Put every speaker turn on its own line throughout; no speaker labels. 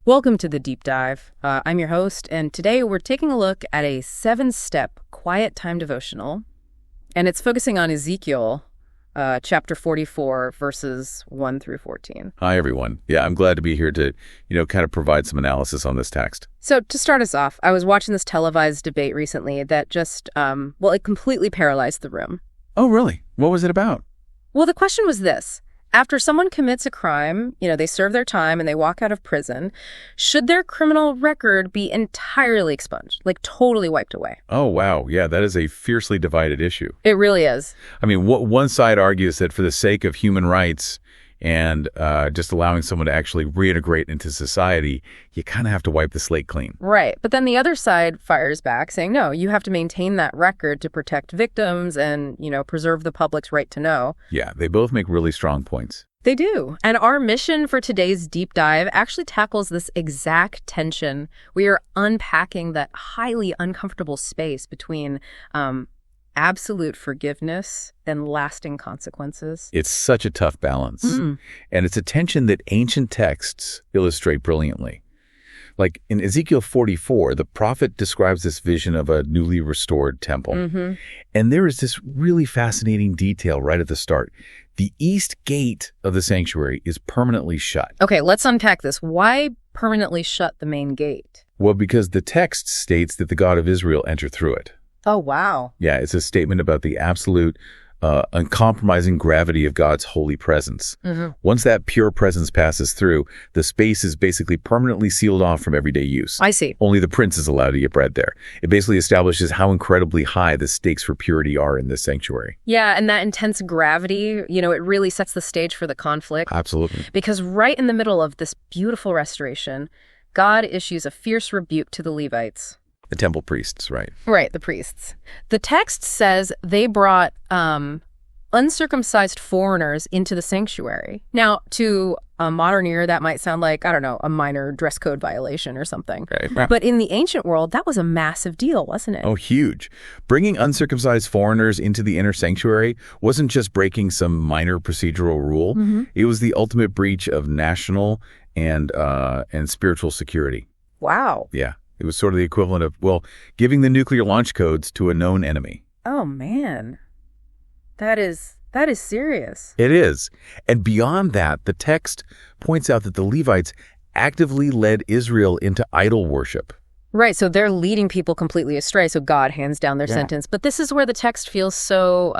Welcome to the Deep Dive. I'm your host, and today we're taking a look at a 7-step quiet time devotional, and it's focusing on Ezekiel, chapter 44, verses 1 through 14.
Hi, everyone. Yeah, I'm glad to be here to, kind of provide some analysis on this text.
So to start us off, I was watching this televised debate recently that just, it completely paralyzed the room.
Oh, really? What was it about?
Well, the question was this. After someone commits a crime, they serve their time and they walk out of prison, should their criminal record be entirely expunged, like totally wiped away?
Oh, wow. Yeah, that is a fiercely divided issue.
It really is.
I mean, one side argues that for the sake of human rights and just allowing someone to actually reintegrate into society, you kind of have to wipe the slate clean.
Right. But then the other side fires back saying, no, you have to maintain that record to protect victims and, preserve the public's right to know.
Yeah, they both make really strong points.
They do. And our mission for today's deep dive actually tackles this exact tension. We are unpacking that highly uncomfortable space between absolute forgiveness and lasting consequences.
It's such a tough balance. And it's a tension that ancient texts illustrate brilliantly. Like in Ezekiel 44, the prophet describes this vision of a newly restored temple. And there is this really fascinating detail right at the start. The east gate of the sanctuary is permanently shut.
Okay, let's unpack this. Why permanently shut the main gate?
Well, because the text states that the God of Israel enter through it.
Oh, wow.
Yeah, it's a statement about the absolute, uncompromising gravity of God's holy presence. Once that pure presence passes through, the space is basically permanently sealed off from everyday use.
I see.
Only the prince is allowed to get bread there. It basically establishes how incredibly high the stakes for purity are in this sanctuary.
Yeah, and that intense gravity, it really sets the stage for the conflict.
Absolutely.
Because right in the middle of this beautiful restoration, God issues a fierce rebuke to the Levites.
The temple priests, right?
Right, the priests. The text says they brought uncircumcised foreigners into the sanctuary. Now, to a modern ear, that might sound like, a minor dress code violation or something.
Right.
But in the ancient world, that was a massive deal, wasn't it?
Oh, huge. Bringing uncircumcised foreigners into the inner sanctuary wasn't just breaking some minor procedural rule. It was the ultimate breach of national and spiritual security.
Wow.
Yeah. It was sort of the equivalent of, giving the nuclear launch codes to a known enemy.
Oh, man. That is serious.
It is. And beyond that, the text points out that the Levites actively led Israel into idol worship.
Right, so they're leading people completely astray, so God hands down their sentence. But this is where the text feels so,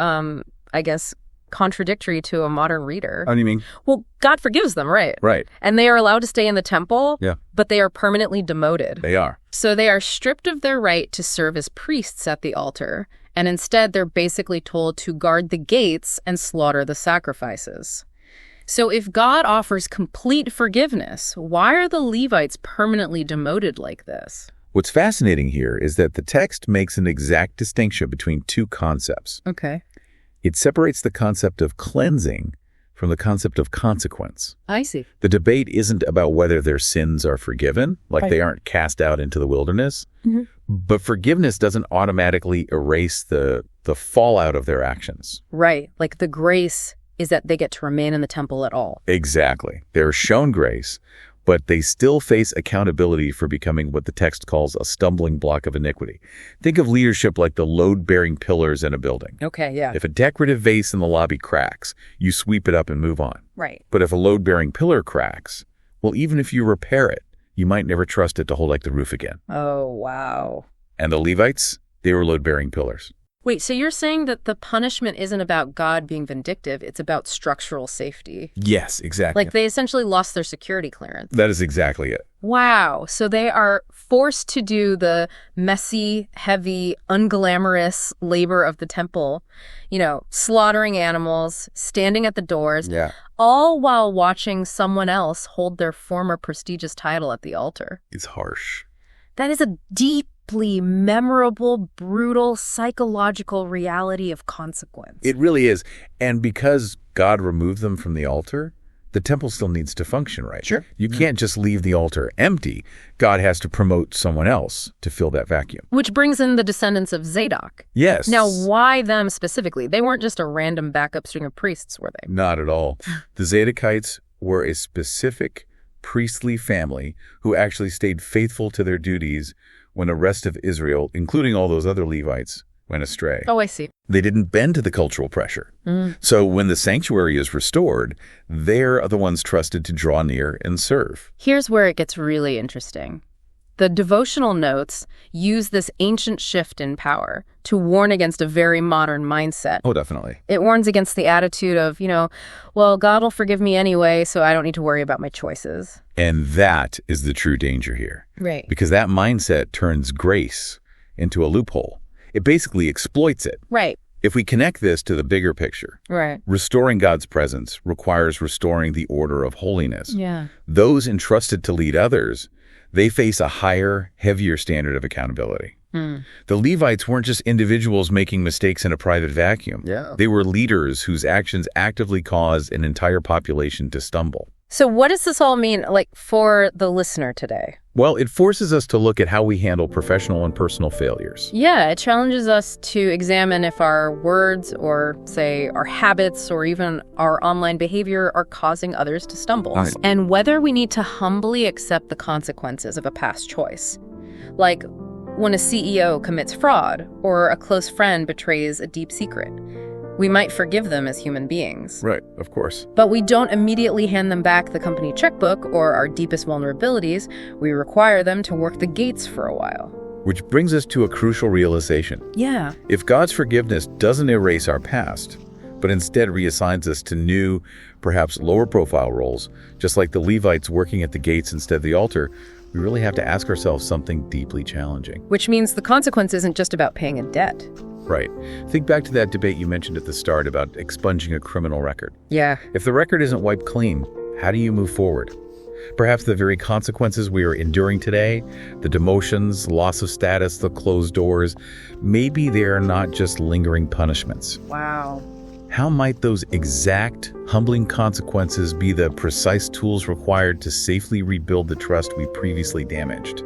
contradictory to a modern reader.
What do you mean?
Well, God forgives them, right?
Right.
And they are allowed to stay in the temple,
Yeah.
but they are permanently demoted.
They are.
So they are stripped of their right to serve as priests at the altar, and instead they're basically told to guard the gates and slaughter the sacrifices. So if God offers complete forgiveness, why are the Levites permanently demoted like this?
What's fascinating here is that the text makes an exact distinction between two concepts.
Okay.
It separates the concept of cleansing from the concept of consequence.
I see.
The debate isn't about whether their sins are forgiven, like
Right.
they aren't cast out into the wilderness. But forgiveness doesn't automatically erase the fallout of their actions.
Right. Like the grace is that they get to remain in the temple at all.
Exactly. They're shown grace, but they still face accountability for becoming what the text calls a stumbling block of iniquity. Think of leadership like the load-bearing pillars in a building.
Okay, yeah.
If a decorative vase in the lobby cracks, you sweep it up and move on.
Right.
But if a load-bearing pillar cracks, even if you repair it, you might never trust it to hold like the roof again.
Oh, wow.
And the Levites, they were load-bearing pillars.
Wait, so you're saying that the punishment isn't about God being vindictive, it's about structural safety.
Yes, exactly.
Like they essentially lost their security clearance.
That is exactly it.
Wow. So they are forced to do the messy, heavy, unglamorous labor of the temple, slaughtering animals, standing at the doors, all while watching someone else hold their former prestigious title at the altar.
It's harsh.
That is a deeply memorable, brutal, psychological reality of consequence.
It really is. And because God removed them from the altar, the temple still needs to function, right?
Sure.
You can't just leave the altar empty. God has to promote someone else to fill that vacuum.
Which brings in the descendants of Zadok.
Yes.
Now, why them specifically? They weren't just a random backup string of priests, were they?
Not at all. The Zadokites were a specific priestly family who actually stayed faithful to their duties when the rest of Israel, including all those other Levites, went astray.
Oh, I see.
They didn't bend to the cultural pressure. So when the sanctuary is restored, they're the ones trusted to draw near and serve.
Here's where it gets really interesting. The devotional notes use this ancient shift in power to warn against a very modern mindset.
Oh, definitely.
It warns against the attitude of, well, God will forgive me anyway, so I don't need to worry about my choices.
And that is the true danger here.
Right.
Because that mindset turns grace into a loophole. It basically exploits it.
Right.
If we connect this to the bigger picture,
right,
restoring God's presence requires restoring the order of holiness.
Yeah.
Those entrusted to lead others, they face a higher, heavier standard of accountability. The Levites weren't just individuals making mistakes in a private vacuum.
Yeah.
They were leaders whose actions actively caused an entire population to stumble.
So what does this all mean, for the listener today?
Well, it forces us to look at how we handle professional and personal failures.
Yeah, it challenges us to examine if our words or, say, our habits or even our online behavior are causing others to stumble.
Right.
And whether we need to humbly accept the consequences of a past choice. Like when a CEO commits fraud or a close friend betrays a deep secret. We might forgive them as human beings.
Right, of course.
But we don't immediately hand them back the company checkbook or our deepest vulnerabilities. We require them to work the gates for a while.
Which brings us to a crucial realization.
Yeah.
If God's forgiveness doesn't erase our past, but instead reassigns us to new, perhaps lower profile roles, just like the Levites working at the gates instead of the altar, we really have to ask ourselves something deeply challenging.
Which means the consequence isn't just about paying a debt.
Right. Think back to that debate you mentioned at the start about expunging a criminal record.
Yeah.
If the record isn't wiped clean, how do you move forward? Perhaps the very consequences we are enduring today, the demotions, loss of status, the closed doors, maybe they are not just lingering punishments.
Wow.
How might those exact, humbling consequences be the precise tools required to safely rebuild the trust we previously damaged?